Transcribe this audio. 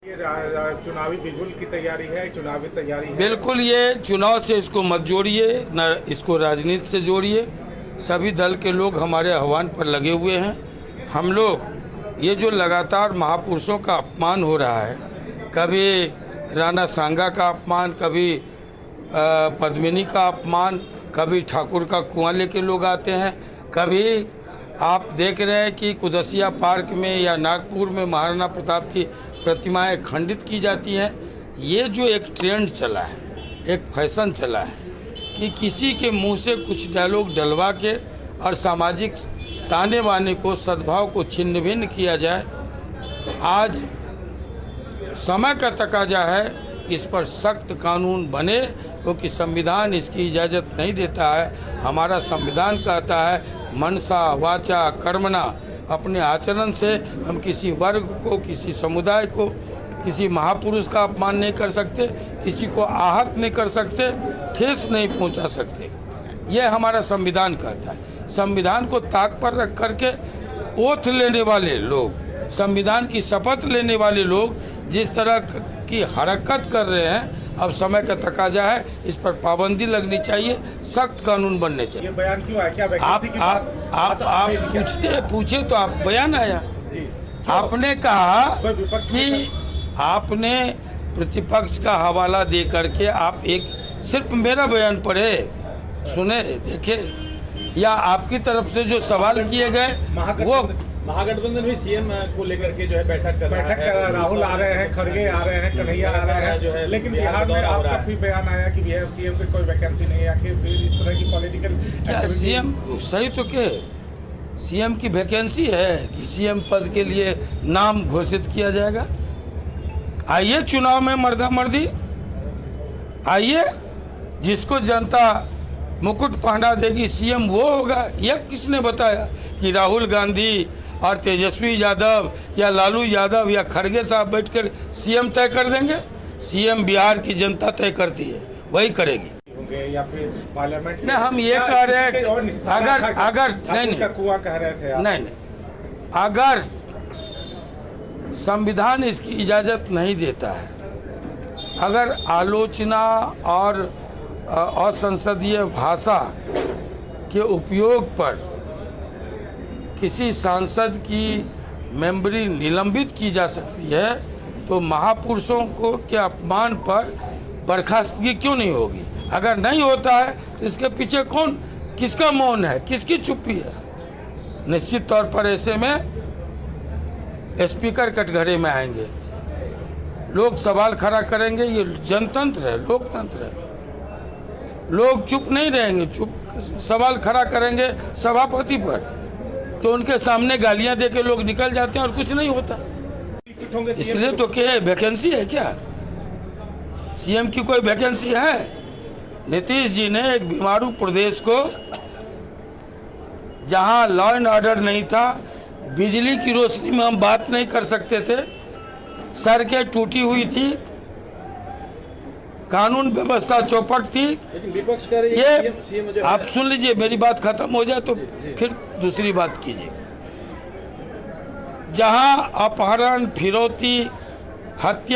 चुनावी बिगुल की तैयारी है, चुनावी तैयारी है। बिल्कुल, ये चुनाव से इसको मत जोड़िए, न इसको राजनीति से जोड़िए। सभी दल के लोग हमारे आह्वान पर लगे हुए हैं। हम लोग ये जो लगातार महापुरुषों का अपमान हो रहा है, कभी राणा सांगा का अपमान, कभी पद्मिनी का अपमान, कभी ठाकुर का कुआं लेके लोग आते हैं, कभी आप देख रहे हैं कि कुदसिया पार्क में या नागपुर में महाराणा प्रताप की प्रतिमाएं खंडित की जाती हैं। ये जो एक ट्रेंड चला है, एक फैशन चला है कि किसी के मुंह से कुछ डायलॉग डलवा के और सामाजिक ताने बाने को, सद्भाव को छिन्न भिन्न किया जाए। आज समय का तकाजा है इस पर सख्त कानून बने, क्योंकि संविधान इसकी इजाज़त नहीं देता है। हमारा संविधान कहता है मनसा वाचा कर्मणा, अपने आचरण से हम किसी वर्ग को, किसी समुदाय को, किसी महापुरुष का अपमान नहीं कर सकते, किसी को आहत नहीं कर सकते, ठेस नहीं पहुंचा सकते। यह हमारा संविधान कहता है। संविधान को ताक पर रख करके ओथ लेने वाले लोग, संविधान की शपथ लेने वाले लोग जिस तरह की हरकत कर रहे हैं, अब समय का तकाजा है, इस पर पाबंदी लगनी चाहिए, सख्त कानून बनने चाहिए। ये बयान क्यों आया? क्या आप पूछे तो आप बयान आया। आपने कहा कि आपने प्रतिपक्ष का हवाला दे करके आप एक सिर्फ मेरा बयान पढ़े, सुने, देखे, या आपकी तरफ से जो सवाल किए गए वो महागठबंधन भी सीएम को लेकर के जो है बैठक कर रहा है। राहुल आ रहे हैं, खड़गे आ रहे हैं, कन्हैया आ रहे हैं जो है, लेकिन बिहार में आपका भी बयान आया कि सीएम पे कोई वैकेंसी नहीं है। आखिर फिर इस तरह की पॉलिटिकल क्या सीएम सही तो के सीएम की वैकेंसी है कि सीएम पद के लिए नाम घोषित किया जाएगा? आइए चुनाव में मर्दा मर्दी आइए, जिसको जनता मुकुट पहना देगी सीएम वो होगा। यह किसने बताया कि राहुल गांधी और तेजस्वी यादव या लालू यादव या खड़गे साहब बैठकर सीएम तय कर देंगे? सीएम बिहार की जनता तय करती है, वही करेगी। या फिर पार्लियामेंट नहीं, हम ये कह रहे हैं अगर नहीं, अगर संविधान इसकी इजाज़त नहीं देता है, अगर आलोचना और असंसदीय भाषा के उपयोग पर किसी सांसद की मेंबरी निलंबित की जा सकती है, तो महापुरुषों को के अपमान पर बर्खास्तगी क्यों नहीं होगी? अगर नहीं होता है तो इसके पीछे कौन, किसका मौन है, किसकी चुप्पी है? निश्चित तौर पर ऐसे में स्पीकर कटघरे में आएंगे, लोग सवाल खड़ा करेंगे। ये जनतंत्र है, लोकतंत्र है, लोग चुप नहीं रहेंगे, चुप सवाल खड़ा करेंगे सभापति पर, तो उनके सामने गालियां देके लोग निकल जाते हैं और कुछ नहीं होता। इसलिए तो क्या वैकेंसी है क्या? सीएम की कोई वैकेंसी है? नीतीश जी ने एक बीमारू प्रदेश को, जहां लॉ एंड ऑर्डर नहीं था, बिजली की रोशनी में हम बात नहीं कर सकते थे, सड़कें टूटी हुई थी, कानून व्यवस्था चौपट थी। विपक्ष कर ये आप सुन लीजिए, मेरी बात खत्म हो जाए तो फिर दूसरी बात कीजिए। जहां अपहरण, फिरौती, हत्या